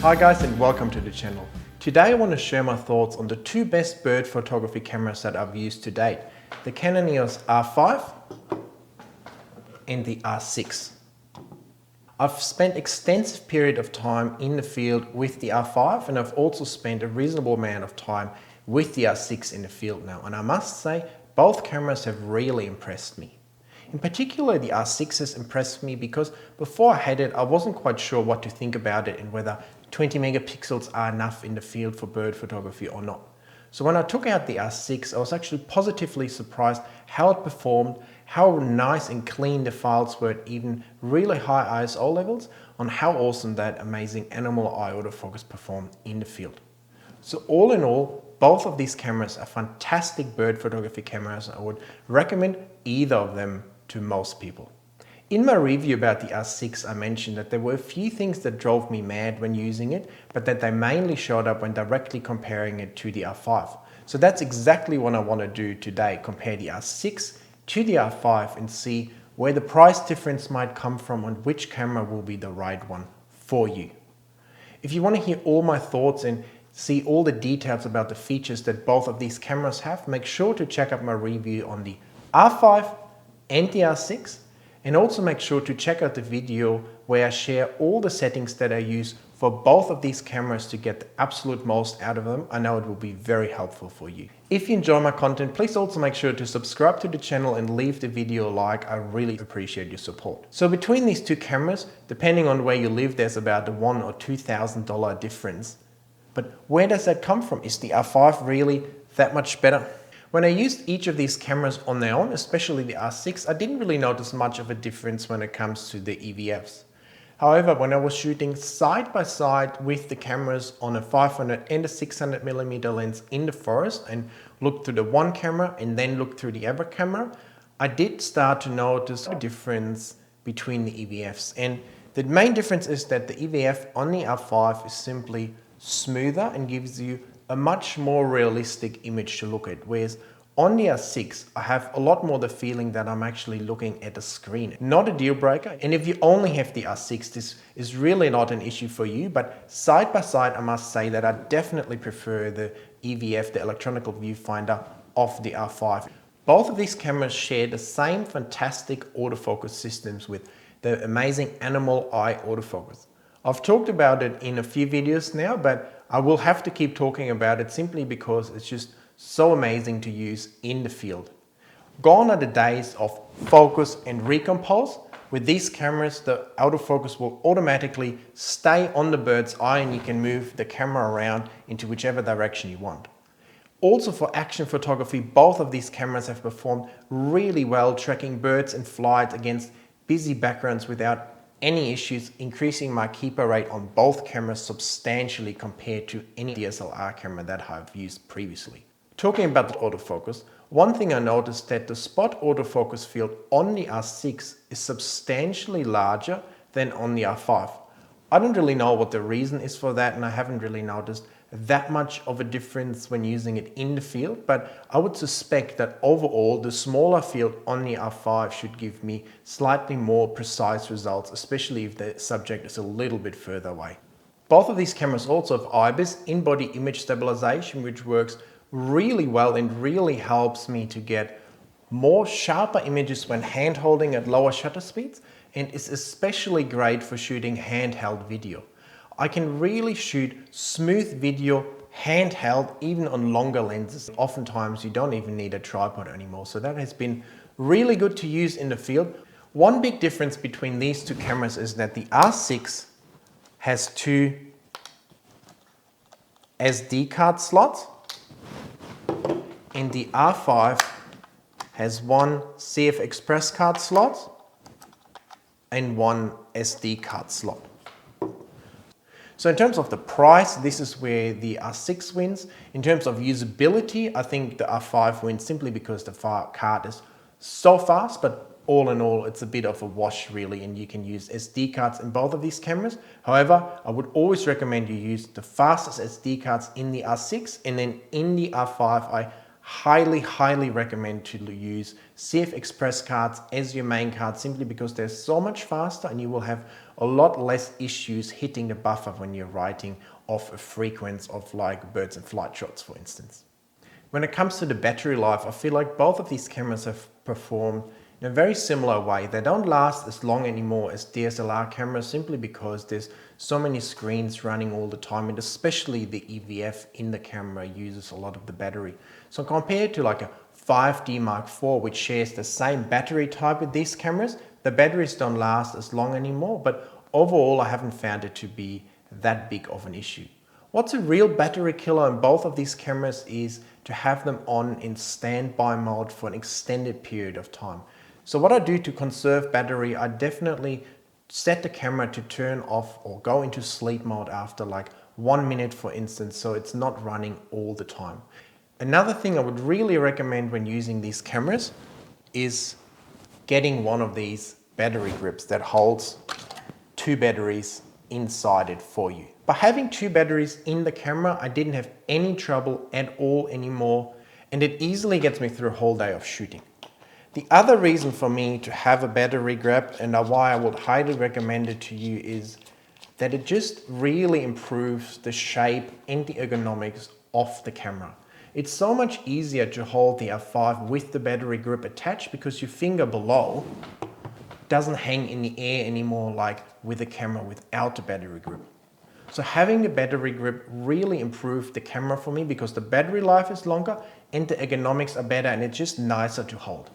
Hi guys and welcome to the channel. Today I want to share my thoughts on the two best bird photography cameras that I've used to date. The Canon EOS R5 and the R6. I've spent extensive period of time in the field with the R5 and I've also spent a reasonable amount of time with the R6 in the field now, and I must say both cameras have really impressed me. In particular, the R6 has impressed me because before I had it, I wasn't quite sure what to think about it and whether 20 megapixels are enough in the field for bird photography or not. So when I took out the R6, I was actually positively surprised how it performed, how nice and clean the files were at even really high ISO levels, on how awesome that amazing animal eye autofocus performed in the field. So all in all, both of these cameras are fantastic bird photography cameras. I would recommend either of them to most people. In my review about the R6, I mentioned that there were a few things that drove me mad when using it, but that they mainly showed up when directly comparing it to the R5. So that's exactly what I want to do today, compare the R6 to the R5 and see where the price difference might come from and which camera will be the right one for you. If you want to hear all my thoughts and see all the details about the features that both of these cameras have, make sure to check out my review on the R5 and the R6, and also make sure to check out the video where I share all the settings that I use for both of these cameras to get the absolute most out of them. I know it will be very helpful for you. If you enjoy my content, please also make sure to subscribe to the channel and leave the video a like. I really appreciate your support. So between these two cameras, depending on where you live, there's about a $1,000 or $2,000 difference. But where does that come from? Is the R5 really that much better? When I used each of these cameras on their own, especially the R6, I didn't really notice much of a difference when it comes to the EVFs. However, when I was shooting side by side with the cameras on a 500 and a 600mm lens in the forest and looked through the one camera and then looked through the other camera, I did start to notice a difference between the EVFs. And the main difference is that the EVF on the R5 is simply smoother and gives you a much more realistic image to look at, whereas on the R6 I have a lot more the feeling that I'm actually looking at a screen. Not a deal breaker, and if you only have the R6, this is really not an issue for you, but side by side I must say that I definitely prefer the EVF, the electronic viewfinder of the R5. Both of these cameras share the same fantastic autofocus systems with the amazing animal eye autofocus. I've talked about it in a few videos now, but I will have to keep talking about it simply because it's just so amazing to use in the field. Gone are the days of focus and recompose. With these cameras, the autofocus will automatically stay on the bird's eye and you can move the camera around into whichever direction you want. Also for action photography, both of these cameras have performed really well tracking birds in flight against busy backgrounds without any issues, increasing my keeper rate on both cameras substantially compared to any DSLR camera that I've used previously. Talking about the autofocus, one thing I noticed that the spot autofocus field on the R6 is substantially larger than on the R5. I don't really know what the reason is for that, and I haven't really noticed that much of a difference when using it in the field, but I would suspect that overall the smaller field on the R5 should give me slightly more precise results, especially if the subject is a little bit further away. Both of these cameras also have IBIS, in-body image stabilization, which works really well and really helps me to get more sharper images when hand holding at lower shutter speeds, and is especially great for shooting handheld video. I can really shoot smooth video handheld even on longer lenses. Oftentimes you don't even need a tripod anymore, so that has been really good to use in the field. One big difference between these two cameras is that the R6 has two SD card slots and the R5 has one CF Express card slot and one SD card slot. So in terms of the price, this is where the R6 wins. In terms of usability, I think the R5 wins simply because the card is so fast, but all in all, it's a bit of a wash really, and you can use SD cards in both of these cameras. However, I would always recommend you use the fastest SD cards in the R6, and then in the R5, I highly recommend to use CF Express cards as your main card, simply because they're so much faster and you will have a lot less issues hitting the buffer when you're writing off a frequency of like birds and flight shots, for instance. When it comes to the battery life, I feel like both of these cameras have performed in a very similar way. They don't last as long anymore as DSLR cameras, simply because there's so many screens running all the time, and especially the EVF in the camera uses a lot of the battery. So compared to like a 5D Mark IV, which shares the same battery type with these cameras, the batteries don't last as long anymore, but overall I haven't found it to be that big of an issue. What's a real battery killer in both of these cameras is to have them on in standby mode for an extended period of time. So what I do to conserve battery, I definitely set the camera to turn off or go into sleep mode after like 1 minute, for instance, so it's not running all the time. Another thing I would really recommend when using these cameras is getting one of these battery grips that holds 2 batteries inside it for you. By having 2 batteries in the camera, I didn't have any trouble at all anymore, and it easily gets me through a whole day of shooting. The other reason for me to have a battery grab, and why I would highly recommend it to you, is that it just really improves the shape and the ergonomics of the camera. It's so much easier to hold the f5 with the battery grip attached, because your finger below doesn't hang in the air anymore like with a camera without the battery grip. So having the battery grip really improved the camera for me, because the battery life is longer and the ergonomics are better, and it's just nicer to hold.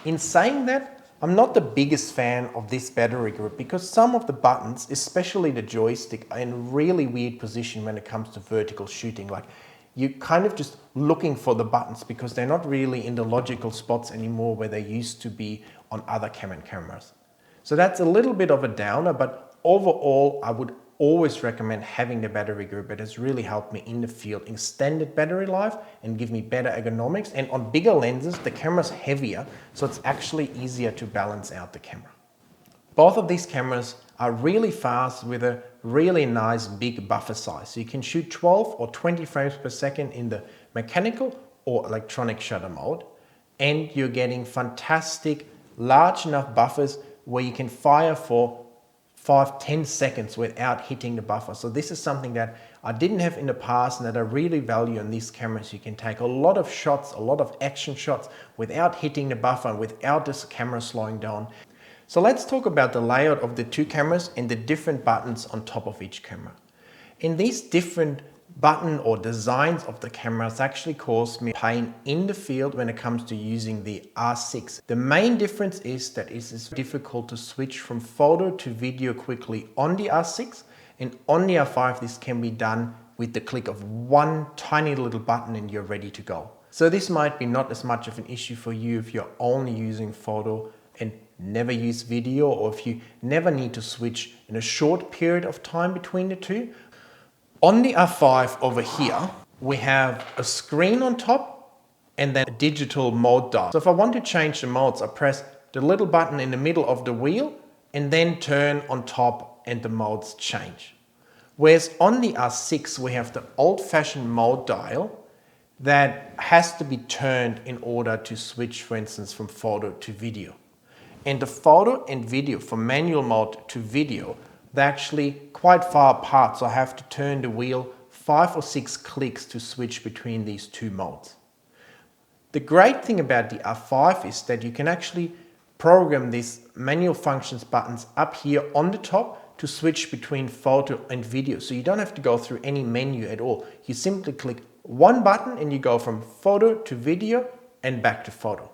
In saying that, I'm not the biggest fan of this battery grip, because some of the buttons, especially the joystick, are in a really weird position when it comes to vertical shooting. Like, you're kind of just looking for the buttons because they're not really in the logical spots anymore where they used to be on other Canon cameras. So that's a little bit of a downer, but overall I would always recommend having the battery grip. It has really helped me in the field, extended battery life and give me better ergonomics. And on bigger lenses, the camera's heavier, so it's actually easier to balance out the camera. Both of these cameras are really fast with a really nice big buffer size. So you can shoot 12 or 20 frames per second in the mechanical or electronic shutter mode, and you're getting fantastic large enough buffers where you can fire for 5-10 seconds without hitting the buffer. So this is something that I didn't have in the past and that I really value on these cameras. You can take a lot of shots, a lot of action shots without hitting the buffer, without this camera slowing down. So let's talk about the layout of the 2 cameras and the different buttons on top of each camera. And these different button or designs of the cameras actually cause me pain in the field when it comes to using the R6. The main difference is that it is difficult to switch from photo to video quickly on the R6, and on the R5 this can be done with the click of one tiny little button and you're ready to go. So this might be not as much of an issue for you if you're only using photo and never use video, or if you never need to switch in a short period of time between the two. On the R5 over here, we have a screen on top and then a digital mode dial. So if I want to change the modes, I press the little button in the middle of the wheel and then turn on top and the modes change. Whereas on the R6, we have the old-fashioned mode dial that has to be turned in order to switch, for instance, from photo to video. And the photo and video, from manual mode to video, they're actually quite far apart, so I have to turn the wheel 5 or 6 clicks to switch between these 2 modes. The great thing about the R5 is that you can actually program these manual functions buttons up here on the top to switch between photo and video. So you don't have to go through any menu at all. You simply click one button and you go from photo to video and back to photo.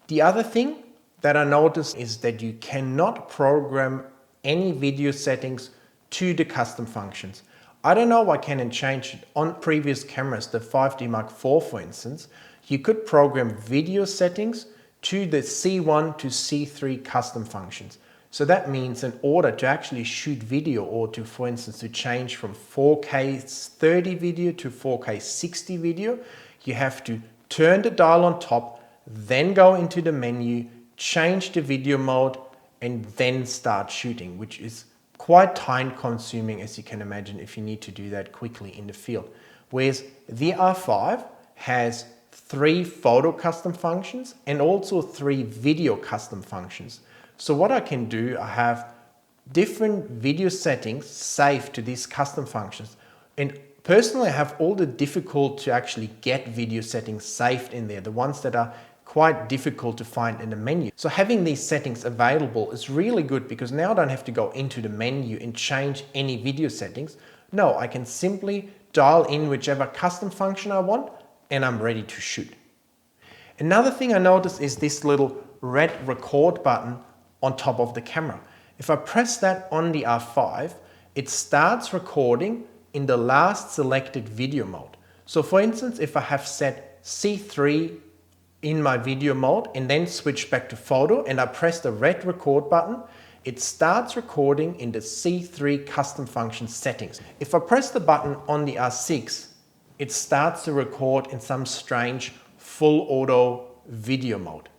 The other thing that I noticed is that you cannot program any video settings to the custom functions. I don't know why Canon changed it. On previous cameras, the 5D Mark IV for instance, you could program video settings to the C1 to C3 custom functions. So that means in order to actually shoot video, or to, for instance, to change from 4K 30 video to 4K 60 video, you have to turn the dial on top, then go into the menu, change the video mode, and then start shooting, which is quite time consuming, as you can imagine, if you need to do that quickly in the field. Whereas the R5 has 3 photo custom functions and also 3 video custom functions. So what I can do, I have different video settings saved to these custom functions. And personally, I have all the difficult to actually get video settings saved in there, the ones that are quite difficult to find in the menu. So having these settings available is really good because now I don't have to go into the menu and change any video settings. No, I can simply dial in whichever custom function I want and I'm ready to shoot. Another thing I noticed is this little red record button on top of the camera. If I press that on the R5, it starts recording in the last selected video mode. So for instance, if I have set C3 in my video mode and then switch back to photo and I press the red record button, it starts recording in the C3 custom function settings. If I press the button on the R6, it starts to record in some strange full auto video mode.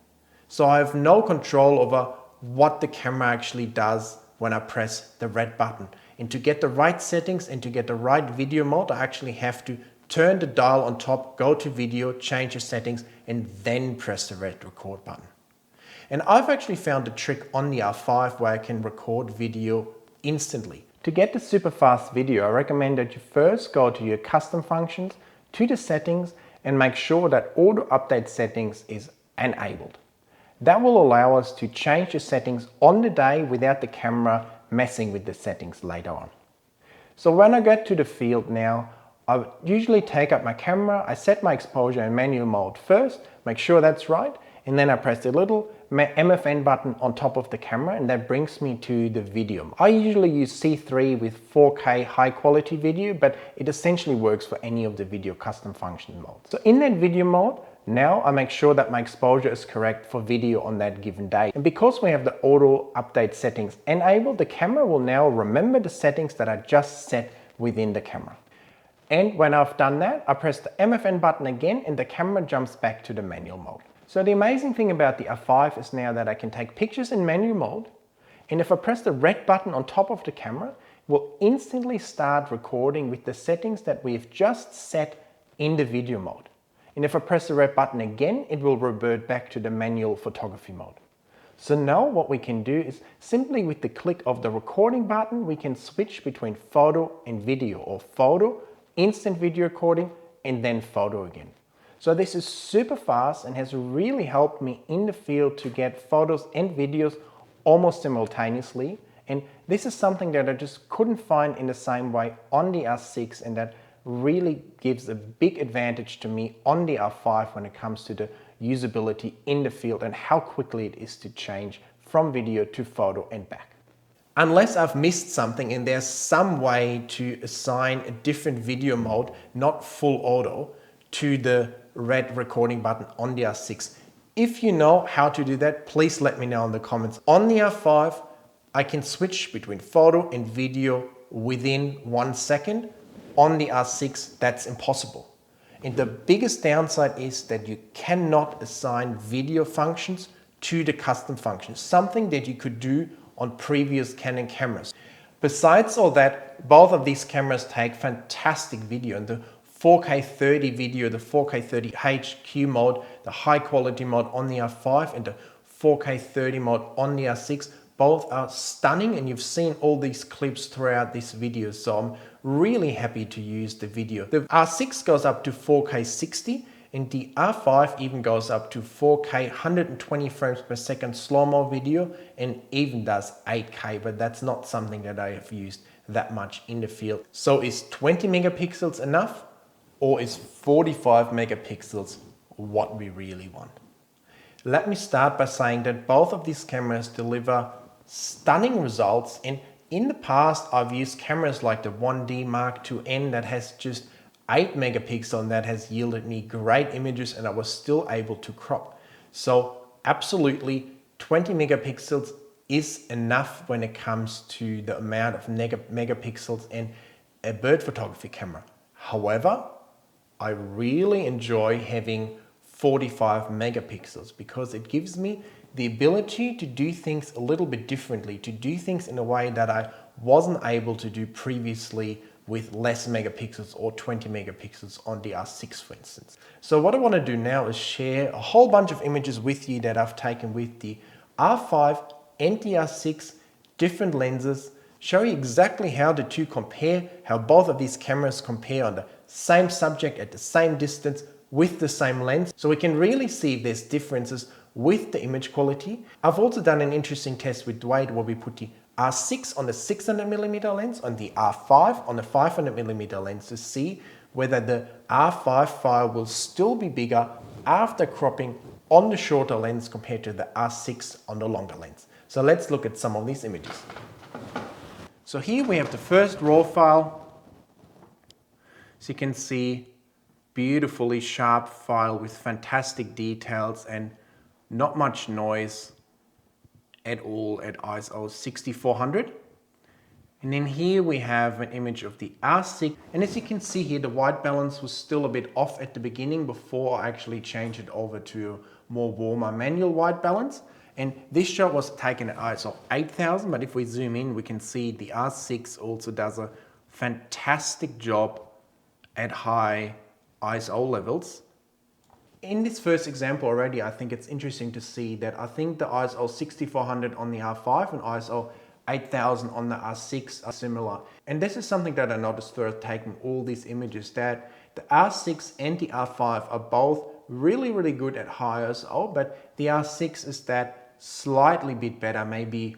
So I have no control over what the camera actually does when I press the red button. And to get the right settings and to get the right video mode, I actually have to turn the dial on top, go to video, change the settings, and then press the red record button. And I've actually found a trick on the R5 where I can record video instantly. To get the super fast video, I recommend that you first go to your custom functions, to the settings, and make sure that auto update settings is enabled. That will allow us to change the settings on the day without the camera messing with the settings later on. So when I get to the field now, I usually take up my camera, I set my exposure in manual mode first, make sure that's right, and then I press the little MFN button on top of the camera and that brings me to the video. I usually use C3 with 4K high quality video, but it essentially works for any of the video custom function modes. So in that video mode, now I make sure that my exposure is correct for video on that given day. And because we have the auto update settings enabled, the camera will now remember the settings that I just set within the camera. And when I've done that, I press the MFN button again and the camera jumps back to the manual mode. So the amazing thing about the R5 is now that I can take pictures in manual mode, and if I press the red button on top of the camera, it will instantly start recording with the settings that we've just set in the video mode. And if I press the red button again, it will revert back to the manual photography mode. So now what we can do is simply with the click of the recording button, we can switch between photo and video, or photo, instant video recording, and then photo again. So this is super fast and has really helped me in the field to get photos and videos almost simultaneously. And this is something that I just couldn't find in the same way on the R6, and that really gives a big advantage to me on the R5 when it comes to the usability in the field and how quickly it is to change from video to photo and back. Unless I've missed something and there's some way to assign a different video mode, not full auto, to the red recording button on the R6. If you know how to do that, please let me know in the comments. On the R5, I can switch between photo and video within 1 second. On the R6, that's impossible. And the biggest downside is that you cannot assign video functions to the custom functions, something that you could do on previous Canon cameras. Besides all that, both of these cameras take fantastic video, and the 4K 30 video, the 4K 30 HQ mode, the high quality mode on the R5 and the 4K 30 mode on the R6, both are stunning, and you've seen all these clips throughout this video, so I'm really happy to use the video. The R6 goes up to 4K 60 and the R5 even goes up to 4K 120 frames per second slow-mo video and even does 8K, but that's not something that I have used that much in the field. So is 20 megapixels enough, or is 45 megapixels what we really want? Let me start by saying that both of these cameras deliver stunning results, and in the past I've used cameras like the 1D Mark IIN that has just 8 megapixels and that has yielded me great images, and I was still able to crop. So absolutely 20 megapixels is enough when it comes to the amount of megapixels in a bird photography camera. However, I really enjoy having 45 megapixels because it gives me the ability to do things a little bit differently, to do things in a way that I wasn't able to do previously with less megapixels or 20 megapixels on the R6 for instance. So what I want to do now is share a whole bunch of images with you that I've taken with the R5 and the R6, different lenses, show you exactly how the two compare, how both of these cameras compare on the same subject at the same distance with the same lens, so we can really see if there's differences with the image quality. I've also done an interesting test with Duade where we put the R6 on the 600mm lens and the R5 on the 500mm lens to see whether the R5 file will still be bigger after cropping on the shorter lens compared to the R6 on the longer lens. So let's look at some of these images. So here we have the first RAW file. So you can see beautifully sharp file with fantastic details and not much noise at all at ISO 6400. And then here we have an image of the R6, and as you can see here, the white balance was still a bit off at the beginning before I actually changed it over to more warmer manual white balance. And this shot was taken at ISO 8000, but if we zoom in, we can see the R6 also does a fantastic job at high ISO levels. In this first example already, I think it's interesting to see that I think the ISO 6400 on the R5 and ISO 8000 on the R6 are similar. And this is something that I noticed through taking all these images, that the R6 and the R5 are both really good at high ISO, but the R6 is that slightly bit better, maybe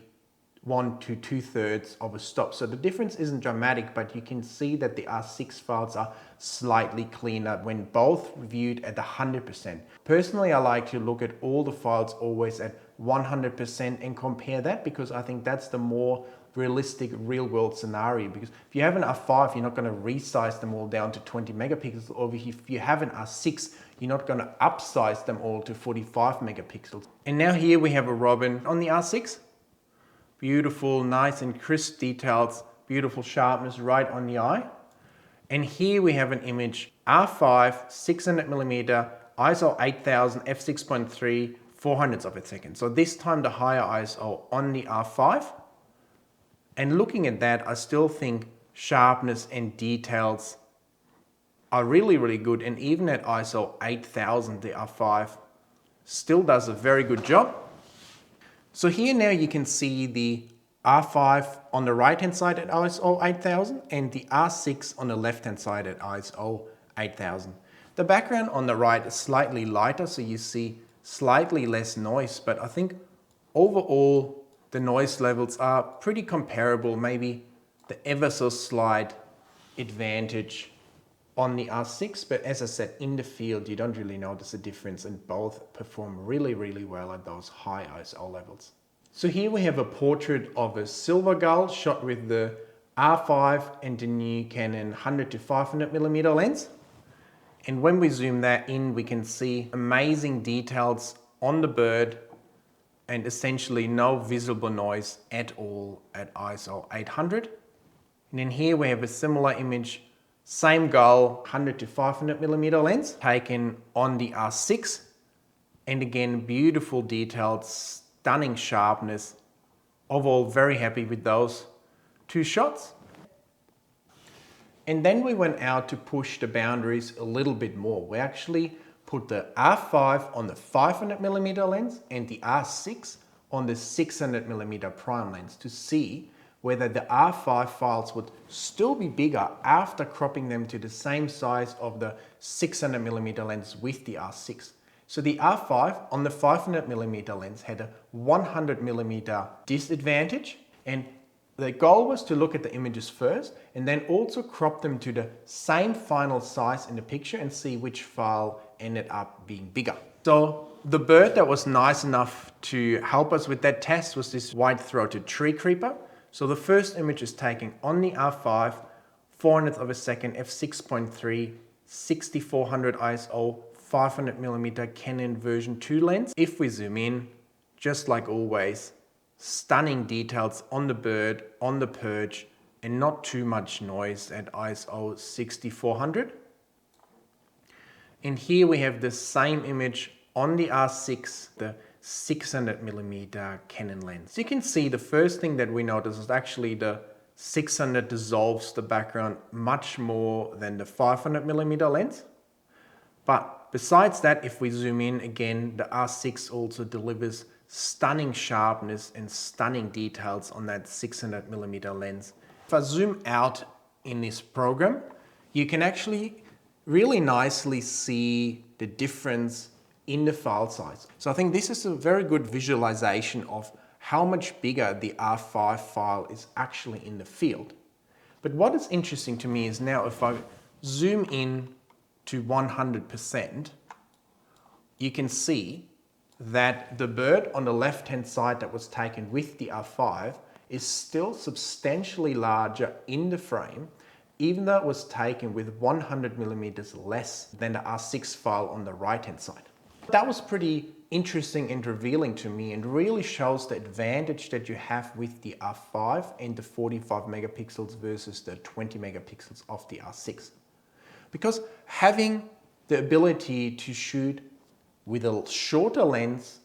1 to 2/3 of a stop. So the difference isn't dramatic, but you can see that the R6 files are slightly cleaner when both viewed at 100%. Personally, I like to look at all the files always at 100% and compare that, because I think that's the more realistic real world scenario. Because if you have an R5, you're not going to resize them all down to 20 megapixels, or if you have an R6, you're not going to upsize them all to 45 megapixels. And now here we have a robin on the R6. Beautiful, nice and crisp details, beautiful sharpness right on the eye. And here we have an image, R5, 600mm, ISO 8000, f6.3, 400ths of a second. So this time the higher ISO on the R5. And looking at that, I still think sharpness and details are really good. And even at ISO 8000, the R5 still does a very good job. So here now you can see the R5 on the right hand side at ISO 8000 and the R6 on the left hand side at ISO 8000. The background on the right is slightly lighter, so you see slightly less noise, but I think overall the noise levels are pretty comparable, maybe the ever so slight advantage on the R6, but as I said, in the field you don't really notice a difference, and both perform really well at those high ISO levels. So here we have a portrait of a silver gull shot with the R5 and the new Canon 100 to 500mm lens. And when we zoom that in, we can see amazing details on the bird and essentially no visible noise at all at ISO 800. And then here we have a similar image, same gull, 100 to 500mm lens taken on the R6. And again, beautiful details, stunning sharpness. Overall, very happy with those two shots. And then we went out to push the boundaries a little bit more. We actually put the R5 on the 500mm lens and the R6 on the 600mm prime lens to see whether the R5 files would still be bigger after cropping them to the same size of the 600mm lens with the R6. So the R5 on the 500mm lens had a 100mm disadvantage, and the goal was to look at the images first and then also crop them to the same final size in the picture and see which file ended up being bigger. So the bird that was nice enough to help us with that test was this white-throated tree creeper. So the first image is taken on the R5, 400th of a second, f6.3, 6400 ISO, 500mm Canon version 2 lens. If we zoom in, just like always, stunning details on the bird, on the perch, and not too much noise at ISO 6400. And here we have the same image on the R6, the 600mm Canon lens. So you can see the first thing that we notice is actually the 600 dissolves the background much more than the 500mm lens. But besides that, if we zoom in again, the R6 also delivers stunning sharpness and stunning details on that 600mm lens. If I zoom out in this program, you can actually really nicely see the difference in the file size. So I think this is a very good visualization of how much bigger the R5 file is actually in the field. But what is interesting to me is now if I zoom in to 100%, you can see that the bird on the left-hand side that was taken with the R5 is still substantially larger in the frame, even though it was taken with 100mm less than the R6 file on the right-hand side. That was pretty interesting and revealing to me, and really shows the advantage that you have with the R5 and the 45 megapixels versus the 20 megapixels of the R6. Because having the ability to shoot with a shorter lens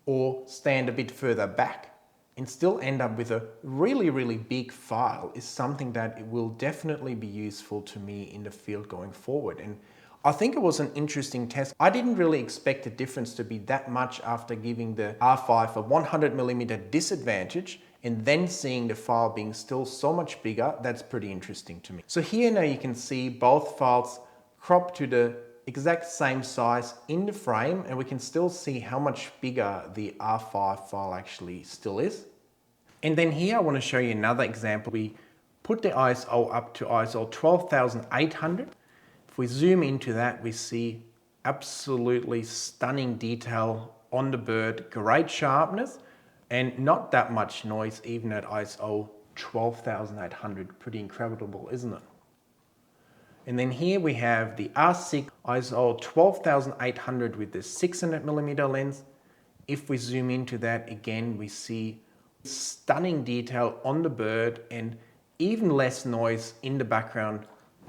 or stand a bit further back and still end up with a really big file is something that it will definitely be useful to me in the field going forward. And I think it was an interesting test. I didn't really expect the difference to be that much after giving the R5 a 100mm disadvantage and then seeing the file being still so much bigger. That's pretty interesting to me. So here now you can see both files cropped to the exact same size in the frame, and we can still see how much bigger the R5 file actually still is. And then here I want to show you another example. We put the ISO up to ISO 12,800. If we zoom into that, we see absolutely stunning detail on the bird, great sharpness, and not that much noise even at ISO 12,800. Pretty incredible, isn't it? And then here we have the R6 ISO 12,800 with the 600mm lens. If we zoom into that again, we see stunning detail on the bird and even less noise in the background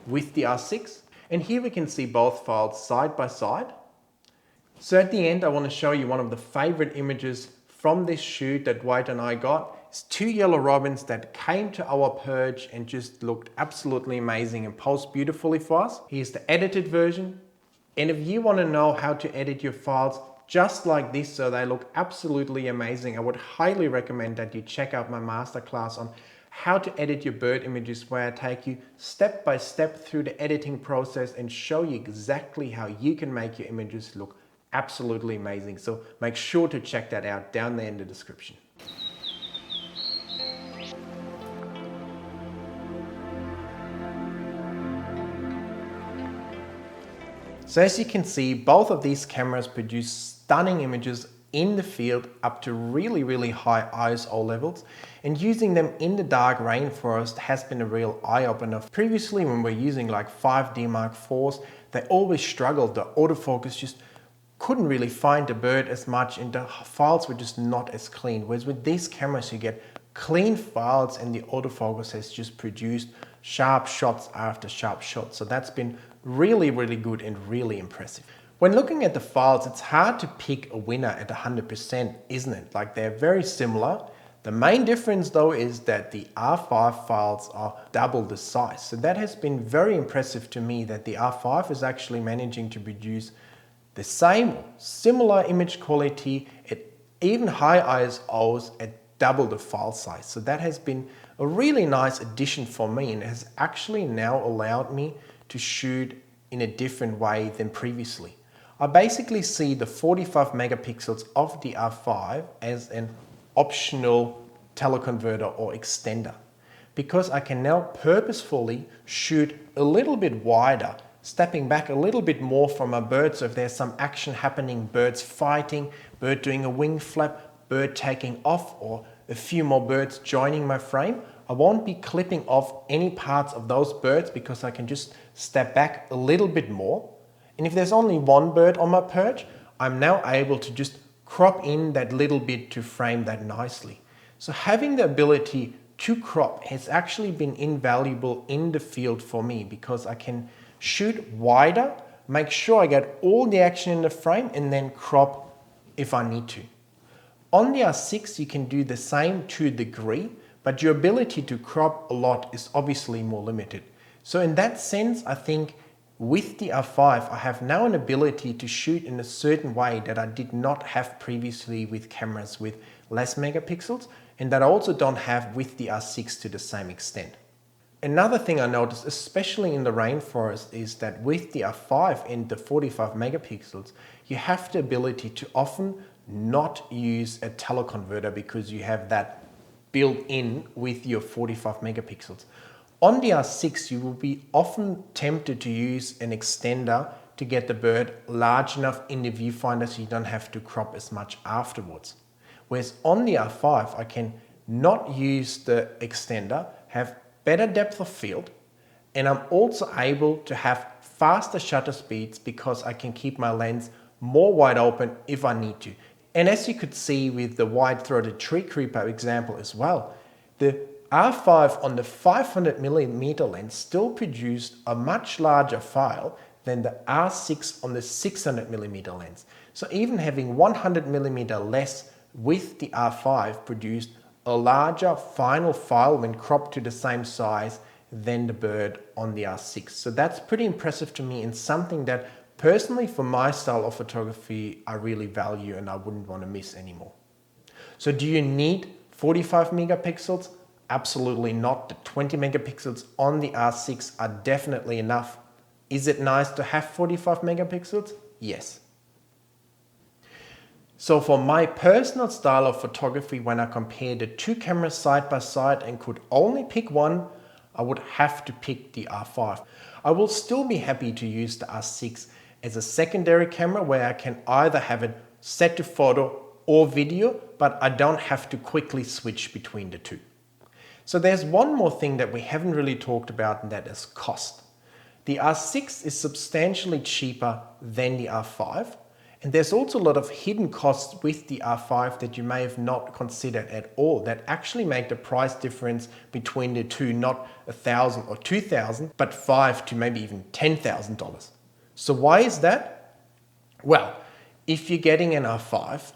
with the R6. And here we can see both files side by side. So at the end, I want to show you one of the favorite images from this shoot that Duade and I got. It's two yellow robins that came to our perch and just looked absolutely amazing and posed beautifully for us. Here's the edited version. And if you want to know how to edit your files just like this so they look absolutely amazing, I would highly recommend that you check out my masterclass on how to edit your bird images, where I take you step by step through the editing process and show you exactly how you can make your images look absolutely amazing. So make sure to check that out down there in the description. So as you can see, both of these cameras produce stunning images in the field up to really high ISO levels, and using them in the dark rainforest has been a real eye-opener. Previously, when we're using like 5D Mark IVs, they always struggled. The autofocus just couldn't really find the bird as much and the files were just not as clean. Whereas with these cameras you get clean files and the autofocus has just produced sharp shots after sharp shots. So that's been really good and really impressive. When looking at the files, it's hard to pick a winner at 100%, isn't it? Like, they're very similar. The main difference though is that the R5 files are double the size. So that has been very impressive to me, that the R5 is actually managing to produce the same similar image quality at even high ISOs at double the file size. So that has been a really nice addition for me and has actually now allowed me to shoot in a different way than previously. I basically see the 45 megapixels of the R5 as an optional teleconverter or extender, because I can now purposefully shoot a little bit wider, stepping back a little bit more from a bird. So if there's some action happening, birds fighting, bird doing a wing flap, bird taking off, or a few more birds joining my frame, I won't be clipping off any parts of those birds because I can just step back a little bit more. And if there's only one bird on my perch, I'm now able to just crop in that little bit to frame that nicely. So having the ability to crop has actually been invaluable in the field for me, because I can shoot wider, make sure I get all the action in the frame, and then crop if I need to. On the R6 you can do the same to a degree, but your ability to crop a lot is obviously more limited. So in that sense, I think with the R5, I have now an ability to shoot in a certain way that I did not have previously with cameras with less megapixels, and that I also don't have with the R6 to the same extent. Another thing I noticed, especially in the rainforest, is that with the R5 and the 45 megapixels, you have the ability to often not use a teleconverter because you have that built in with your 45 megapixels. On the R6, you will be often tempted to use an extender to get the bird large enough in the viewfinder so you don't have to crop as much afterwards. Whereas on the R5, I can not use the extender, have better depth of field, and I'm also able to have faster shutter speeds because I can keep my lens more wide open if I need to. And as you could see with the wide-throated tree creeper example as well, the R5 on the 500mm lens still produced a much larger file than the R6 on the 600mm lens. So even having 100mm less with the R5 produced a larger final file when cropped to the same size than the bird on the R6. So that's pretty impressive to me and something that personally for my style of photography I really value and I wouldn't want to miss anymore. So do you need 45 megapixels? Absolutely not. The 20 megapixels on the R6 are definitely enough. Is it nice to have 45 megapixels? Yes. So for my personal style of photography, when I compare the two cameras side by side and could only pick one, I would have to pick the R5. I will still be happy to use the R6 as a secondary camera where I can either have it set to photo or video, but I don't have to quickly switch between the two. So there's one more thing that we haven't really talked about, and that is cost. The R6 is substantially cheaper than the R5, and there's also a lot of hidden costs with the R5 that you may have not considered at all that actually make the price difference between the two not $1,000 or $2,000, but $5,000 to maybe even $10,000. So why is that? Well, if you're getting an R5,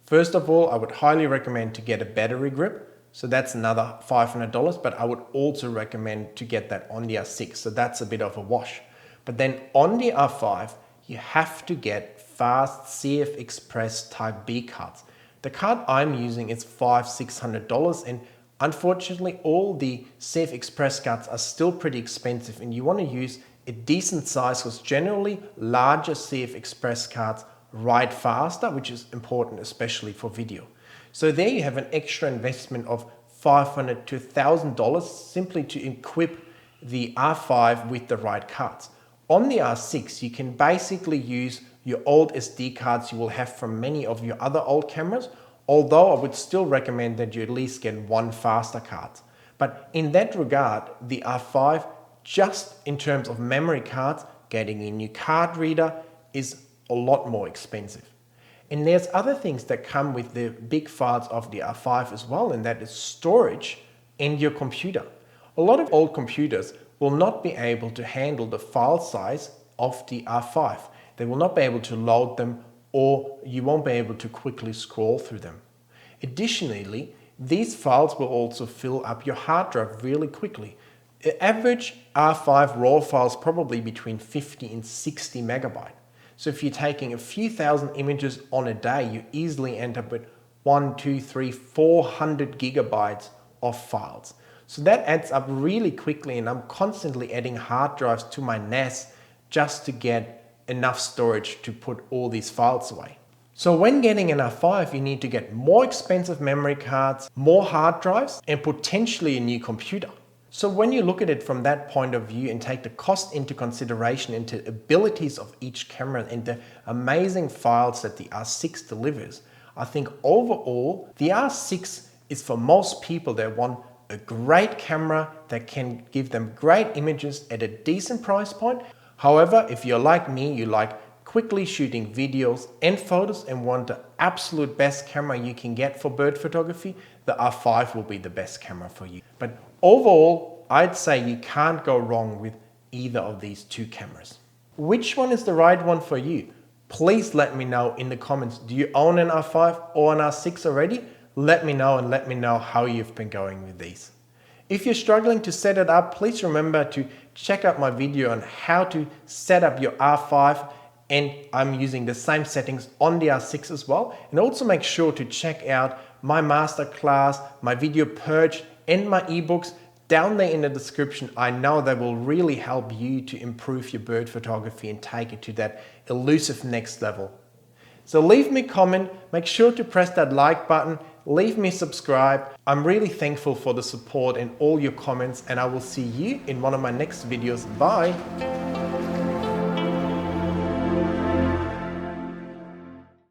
first of all, I would highly recommend to get a battery grip. So that's another $500, but I would also recommend to get that on the R6. So that's a bit of a wash. But then on the R5, you have to get fast CF Express Type B cards. The card I'm using is $500-600, and unfortunately all the CF Express cards are still pretty expensive, and you want to use a decent size because generally larger CF Express cards write faster, which is important especially for video. So there you have an extra investment of $500 to $1,000 simply to equip the R5 with the right cards. On the R6, you can basically use your old SD cards you will have from many of your other old cameras, although I would still recommend that you at least get one faster card. But in that regard, the R5, just in terms of memory cards, getting a new card reader is a lot more expensive. And there's other things that come with the big files of the R5 as well, and that is storage and your computer. A lot of old computers will not be able to handle the file size of the R5. They will not be able to load them, or you won't be able to quickly scroll through them. Additionally, these files will also fill up your hard drive really quickly. The average R5 RAW file is probably between 50 and 60 megabytes. So if you're taking a few thousand images on a day, you easily end up with 1, 2, 3, 400 gigabytes of files. So that adds up really quickly, and I'm constantly adding hard drives to my NAS just to get enough storage to put all these files away. So when getting an R5, you need to get more expensive memory cards, more hard drives, and potentially a new computer. So when you look at it from that point of view and take the cost into consideration, into abilities of each camera and the amazing files that the R6 delivers, I think overall the R6 is for most people that want a great camera that can give them great images at a decent price point. However, if you're like me, you like quickly shooting videos and photos and want the absolute best camera you can get for bird photography, the R5 will be the best camera for you. But overall, I'd say you can't go wrong with either of these two cameras. Which one is the right one for you? Please let me know in the comments. Do you own an R5 or an R6 already? let me know and let me know how you've been going with these. If you're struggling to set it up, please remember to check out my video on how to set up your R5, and I'm using the same settings on the R6 as well. And also make sure to check out my masterclass, my video purge, and my ebooks down there in the description. I know they will really help you to improve your bird photography and take it to that elusive next level. So leave me a comment, make sure to press that like button, leave me a subscribe. I'm really thankful for the support and all your comments, and I will see you in one of my next videos. Bye.